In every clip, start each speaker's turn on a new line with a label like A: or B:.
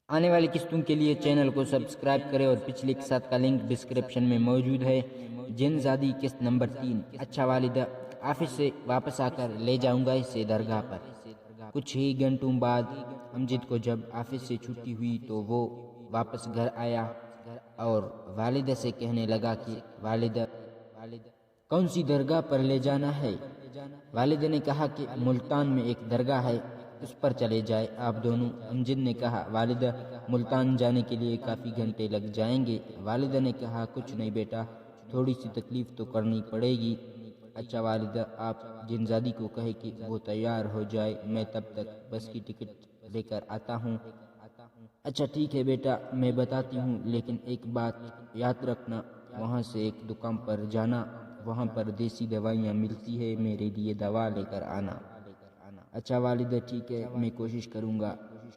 A: آنے والی قسطوں کے لیے چینل کو سبسکرائب کریں اور پچھلی قسط کا لنک ڈسکرپشن میں موجود ہے۔ جن زادی قسط نمبر 3۔ اچھا والدہ، آفس سے واپس آ کر لے جاؤں گا اسے درگاہ پر۔ کچھ ہی گھنٹوں بعد امجد کو جب آفس سے چھٹی ہوئی تو وہ واپس گھر آیا اور والدہ سے کہنے لگا کہ والدہ، کون سی درگاہ پر لے جانا ہے؟ والدہ نے کہا کہ ملتان میں ایک درگاہ ہے، اس پر چلے جائے آپ دونوں۔ امجد نے کہا والدہ، ملتان جانے کے لیے کافی گھنٹے لگ جائیں گے۔ والدہ نے کہا کچھ نہیں بیٹا، تھوڑی سی تکلیف تو کرنی پڑے گی۔ اچھا والدہ، آپ جنزادی کو کہے کہ وہ تیار ہو جائے، میں تب تک بس کی ٹکٹ لے کر آتا ہوں۔ اچھا ٹھیک ہے بیٹا، میں بتاتی ہوں، لیکن ایک بات یاد رکھنا، وہاں سے ایک دکان پر جانا، وہاں پر دیسی دوائیاں ملتی ہے، میرے لیے دوا لے کر آنا۔ اچھا والدہ ٹھیک ہے، میں کوشش کروں گا۔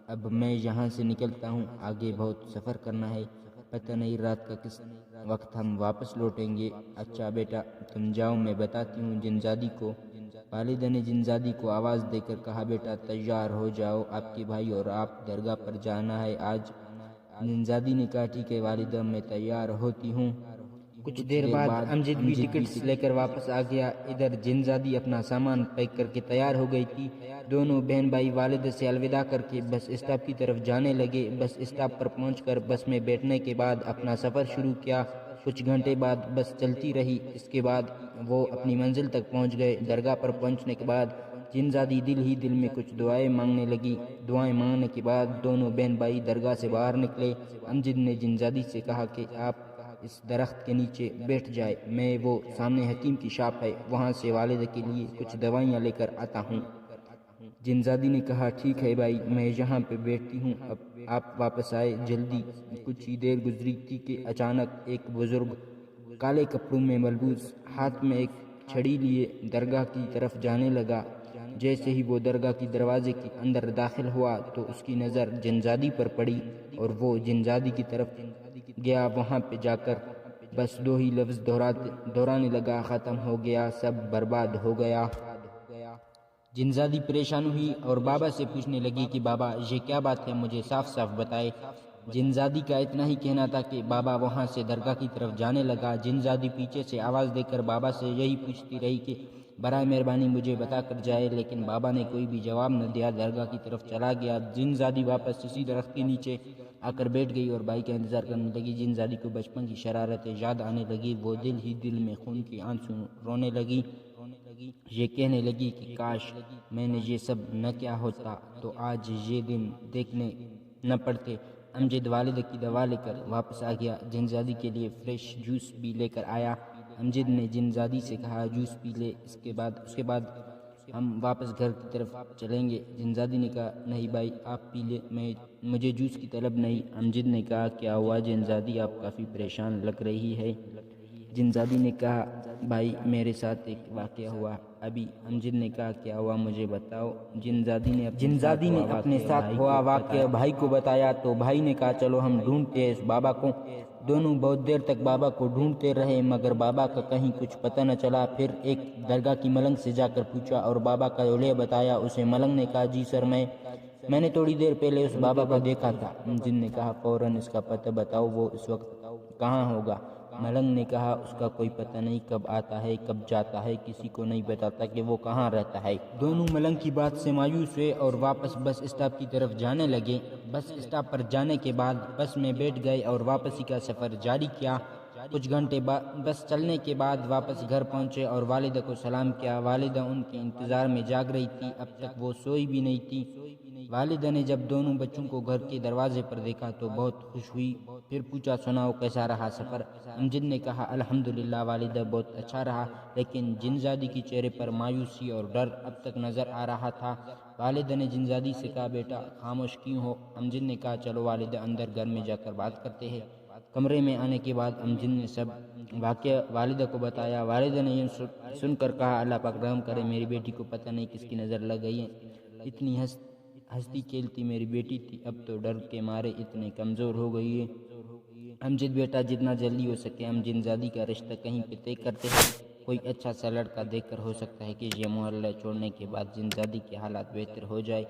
A: اب میں یہاں سے نکلتا ہوں، آگے بہت سفر کرنا ہے، پتہ نہیں رات کا کس وقت ہم واپس لوٹیں گے۔ اچھا بیٹا تم جاؤ، میں بتاتی ہوں جنزادی کو۔ والدہ نے جنزادی کو آواز دے کر کہا بیٹا تیار ہو جاؤ، آپ کے بھائی اور آپ درگاہ پر جانا ہے آج۔ جنزادی نے کہا ٹھیک ہے والدہ، میں تیار ہوتی ہوں۔ کچھ دیر بعد امجد بھی ٹکٹس لے کر واپس آ گیا۔ ادھر جنزادی اپنا سامان پیک کر کے تیار ہو گئی تھی۔ دونوں بہن بھائی والدہ سے الوداع کر کے بس اسٹاپ کی طرف جانے لگے۔ بس اسٹاپ پر پہنچ کر بس میں بیٹھنے کے بعد اپنا سفر شروع کیا۔ کچھ گھنٹے بعد بس چلتی رہی، اس کے بعد وہ اپنی منزل تک پہنچ گئے۔ درگاہ پر پہنچنے کے بعد جنزادی دل ہی دل میں کچھ دعائیں مانگنے لگی۔ دعائیں مانگنے کے بعد دونوں بہن بھائی درگاہ سے باہر نکلے۔ امجد نے جنزادی سے کہا کہ آپ اس درخت کے نیچے بیٹھ جائے، میں وہ سامنے حکیم کی شاپ ہے، وہاں سے والدہ کے لیے کچھ دوائیاں لے کر آتا ہوں۔ جنزادی نے کہا ٹھیک ہے بھائی، میں یہاں پہ بیٹھتی ہوں، اب آپ واپس آئے جلدی۔ کچھ ہی دیر گزری تھی کہ اچانک ایک بزرگ کالے کپڑوں میں ملبوس، ہاتھ میں ایک چھڑی لیے درگاہ کی طرف جانے لگا۔ جیسے ہی وہ درگاہ کی دروازے کے اندر داخل ہوا تو اس کی نظر جنزادی پر پڑی اور وہ جنزادی کی طرف گیا۔ وہاں پہ جا کر بس دو ہی لفظ دہرانے لگا، ختم ہو گیا، سب برباد ہو گیا۔ جنزادی پریشان ہوئی اور بابا سے پوچھنے لگی کہ بابا یہ کیا بات ہے، مجھے صاف صاف بتائے۔ جنزادی کا اتنا ہی کہنا تھا کہ بابا وہاں سے درگاہ کی طرف جانے لگا۔ جنزادی پیچھے سے آواز دے کر بابا سے یہی پوچھتی رہی کہ برائے مہربانی مجھے بتا کر جائے، لیکن بابا نے کوئی بھی جواب نہ دیا، درگاہ کی طرف چلا گیا۔ جنزادی واپس اسی درخت کے نیچے آ کر بیٹھ گئی اور بھائی کا انتظار کرنے لگی۔ جنزادی کو بچپن کی شرارتیں یاد آنے لگی، وہ دل ہی دل میں خون کے آنسو رونے لگی۔ یہ کہنے لگی کہ کاش میں نے یہ سب نہ کیا ہوتا تو آج یہ دن دیکھنے نہ پڑتے۔ امجد والدہ کی دوا لے کر واپس آ گیا، جنزادی کے لیے فریش جوس بھی لے کر آیا۔ امجد نے جنزادی سے کہا جوس پی لے، اس کے بعد ہم واپس گھر کی طرف چلیں گے۔ جنزادی نے کہا نہیں بھائی آپ پی لے، مجھے جوس کی طلب نہیں۔ امجد نے کہا کیا ہوا جنزادی، آپ کافی پریشان لگ رہی ہے۔ جنزادی نے کہا بھائی میرے ساتھ ایک واقعہ ہوا ابھی۔ امجد نے کہا کیا ہوا مجھے بتاؤ۔ جنزادی نے اپنے ساتھ ہوا واقعہ بھائی کو بتایا تو بھائی نے کہا چلو ہم ڈھونڈتے ہیں اس بابا کو۔ دونوں بہت دیر تک بابا کو ڈھونڈتے رہے مگر بابا کا کہیں کچھ پتہ نہ چلا۔ پھر ایک درگاہ کی ملنگ سے جا کر پوچھا اور بابا کا اولیا بتایا۔ اسے ملنگ نے کہا جی سر، میں نے تھوڑی دیر پہلے اس بابا کو دیکھا تھا۔ امجد نے کہا فوراً اس کا پتہ بتاؤ، وہ اس وقت کہاں ہوگا؟ ملنگ نے کہا اس کا کوئی پتہ نہیں، کب آتا ہے کب جاتا ہے، کسی کو نہیں بتاتا کہ وہ کہاں رہتا ہے۔ دونوں ملنگ کی بات سے مایوس ہوئے اور واپس بس اسٹاپ کی طرف جانے لگے۔ بس اسٹاپ پر جانے کے بعد بس میں بیٹھ گئے اور واپسی کا سفر جاری کیا۔ کچھ گھنٹے بس چلنے کے بعد واپس گھر پہنچے اور والدہ کو سلام کیا۔ والدہ ان کے انتظار میں جاگ رہی تھی، اب تک وہ سوئی بھی نہیں تھی۔ والدہ نے جب دونوں بچوں کو گھر کے دروازے پر دیکھا تو بہت خوش ہوئی، پھر پوچھا سناؤ کیسا رہا سفر؟ امجد نے کہا الحمدللہ والدہ بہت اچھا رہا، لیکن جنزادی کے چہرے پر مایوسی اور ڈر اب تک نظر آ رہا تھا۔ والدہ نے جنزادی سے کہا بیٹا خاموش کیوں ہو؟ امجد نے کہا چلو والدہ اندر گھر میں جا کر بات کرتے ہیں۔ کمرے میں آنے کے بعد امجد نے سب واقعہ والدہ کو بتایا۔ والدہ نے یہ سن کر کہا اللہ پاک رحم کرے، میری بیٹی کو پتہ نہیں کس کی نظر لگ گئی ہے، ہنستی کھیلتی میری بیٹی تھی، اب تو ڈر کے مارے اتنے کمزور ہو گئی ہے۔ امجد بیٹا، جتنا جلدی ہو سکے امجد زادی کا رشتہ کہیں پہ طے کرتے ہیں۔ کوئی اچھا سا لڑکا دیکھ کر، ہو سکتا ہے کہ یہ محلہ چھوڑنے کے بعد جن زادی کے حالات بہتر ہو جائے۔